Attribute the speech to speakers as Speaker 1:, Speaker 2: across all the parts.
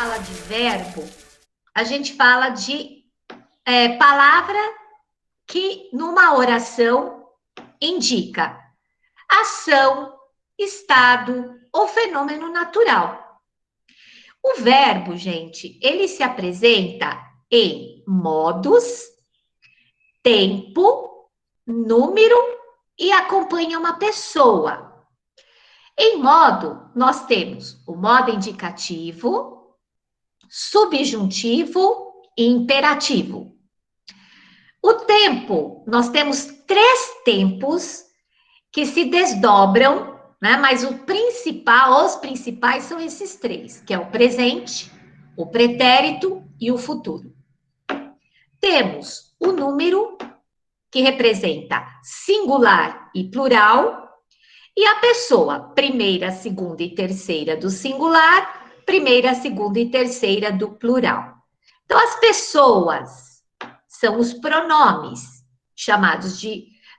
Speaker 1: fala de verbo, a gente fala de palavra que numa oração indica ação, estado ou fenômeno natural. O verbo, gente, ele se apresenta em modos, tempo, número e acompanha uma pessoa. Em modo, nós temos o modo indicativo, subjuntivo e imperativo. O tempo, nós temos 3 tempos que se desdobram, né? Mas os principais são esses 3, que é o presente, o pretérito e o futuro. Temos o número, que representa singular e plural, e a pessoa, primeira, segunda e terceira do singular, primeira, segunda e terceira do plural. Então, as pessoas são os pronomes, chamados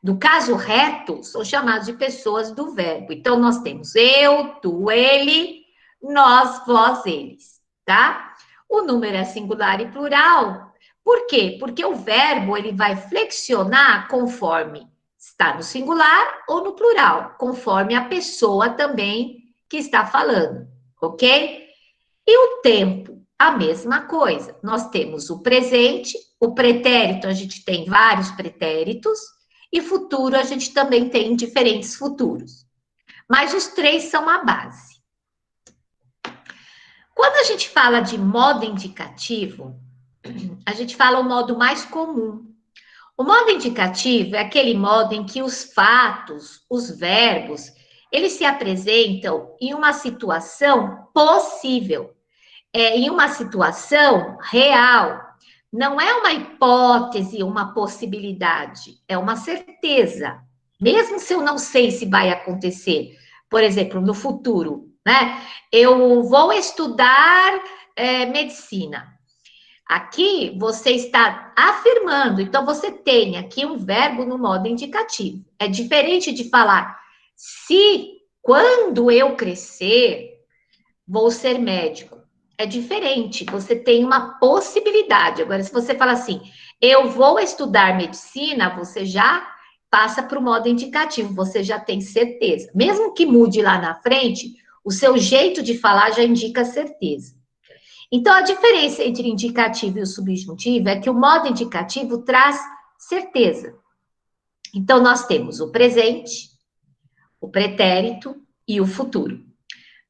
Speaker 1: do caso reto, são chamados de pessoas do verbo. Então, nós temos eu, tu, ele, nós, vós, eles, tá? O número é singular e plural. Por quê? Porque o verbo, ele vai flexionar conforme está no singular ou no plural, conforme a pessoa também que está falando, ok? E o tempo, a mesma coisa. Nós temos o presente, o pretérito, a gente tem vários pretéritos, e futuro, a gente também tem diferentes futuros. Mas os 3 são a base. Quando a gente fala de modo indicativo, a gente fala o modo mais comum. O modo indicativo é aquele modo em que os fatos, os verbos, eles se apresentam em uma situação possível, em uma situação real. Não é uma hipótese, uma possibilidade, é uma certeza. Mesmo se eu não sei se vai acontecer, por exemplo, no futuro, né? Eu vou estudar medicina. Aqui você está afirmando, então você tem aqui um verbo no modo indicativo. É diferente de falar se, quando eu crescer, vou ser médico. É diferente, você tem uma possibilidade. Agora, se você fala assim, eu vou estudar medicina, você já passa para o modo indicativo, você já tem certeza. Mesmo que mude lá na frente, o seu jeito de falar já indica certeza. Então, a diferença entre indicativo e o subjuntivo é que o modo indicativo traz certeza. Então, nós temos o presente, o pretérito e o futuro.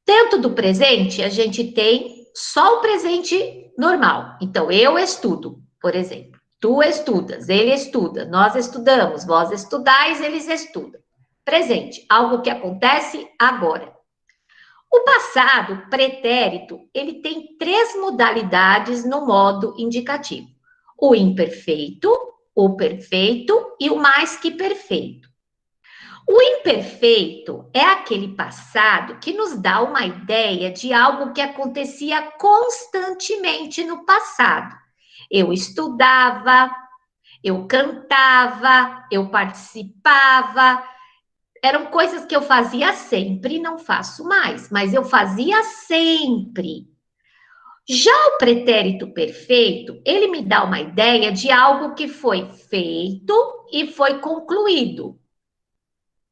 Speaker 1: Dentro do presente, a gente tem só o presente normal. Então, eu estudo, por exemplo. Tu estudas, ele estuda, nós estudamos, vós estudais, eles estudam. Presente, algo que acontece agora. O passado, pretérito, ele tem 3 modalidades no modo indicativo: o imperfeito, o perfeito e o mais que perfeito. O imperfeito é aquele passado que nos dá uma ideia de algo que acontecia constantemente no passado. Eu estudava, eu cantava, eu participava. Eram coisas que eu fazia sempre e não faço mais, mas eu fazia sempre. Já o pretérito perfeito, ele me dá uma ideia de algo que foi feito e foi concluído.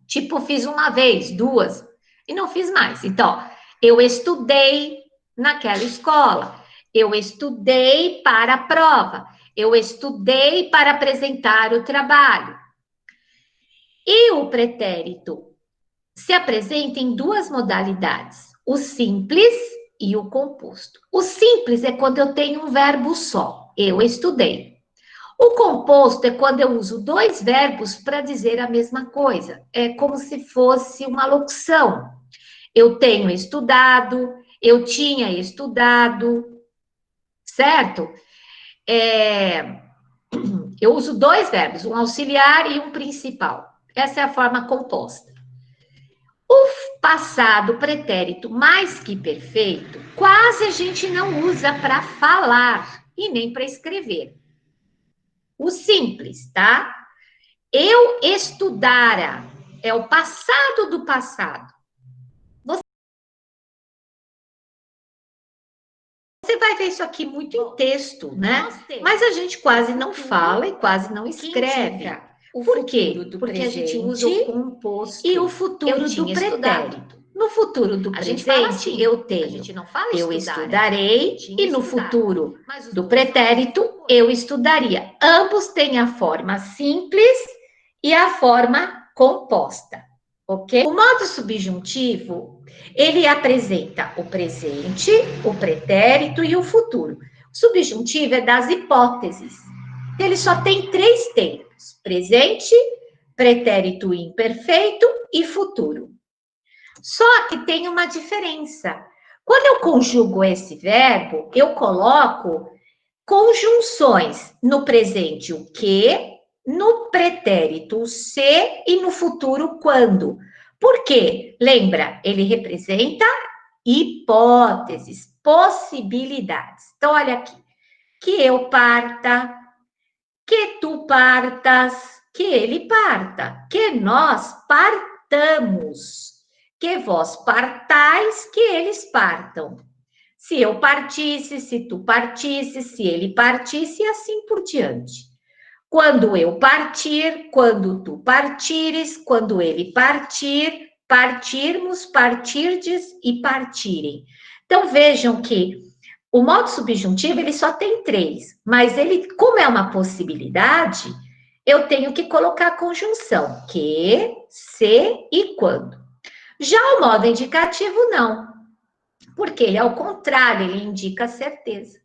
Speaker 1: Tipo, fiz uma vez, 2, e não fiz mais. Então, eu estudei naquela escola, eu estudei para a prova, eu estudei para apresentar o trabalho. E o pretérito se apresenta em 2 modalidades, o simples e o composto. O simples é quando eu tenho um verbo só, eu estudei. O composto é quando eu uso 2 verbos para dizer a mesma coisa. É como se fosse uma locução. Eu tenho estudado, eu tinha estudado, certo? Eu uso 2 verbos, um auxiliar e um principal. Essa é a forma composta. O passado pretérito mais que perfeito, quase a gente não usa para falar e nem para escrever. O simples, tá? Eu estudara é o passado do passado. Você vai ver isso aqui muito em texto, né? Mas a gente quase não fala e quase não escreve. Por quê? Porque a gente usa o composto e o futuro do pretérito. No futuro do presente, eu tenho eu estudarei, e no futuro do pretérito, eu estudaria. Ambos têm a forma simples e a forma composta, ok? O modo subjuntivo, ele apresenta o presente, o pretérito e o futuro. O subjuntivo é das hipóteses. Ele só tem 3 tempos: presente, pretérito imperfeito e futuro. Só que tem uma diferença. Quando eu conjugo esse verbo, eu coloco conjunções no presente o que, no pretérito o se e no futuro quando. Por quê? Lembra, ele representa hipóteses, possibilidades. Então, olha aqui. Que eu parta, que tu partas, que ele parta, que nós partamos, que vós partais, que eles partam. Se eu partisse, se tu partisse, se ele partisse, e assim por diante. Quando eu partir, quando tu partires, quando ele partir, partirmos, partirdes e partirem. Então vejam que o modo subjuntivo, ele só tem 3, mas ele, como é uma possibilidade, eu tenho que colocar a conjunção que, se e quando. Já o modo indicativo, não, porque ele, ao contrário, ele indica certeza.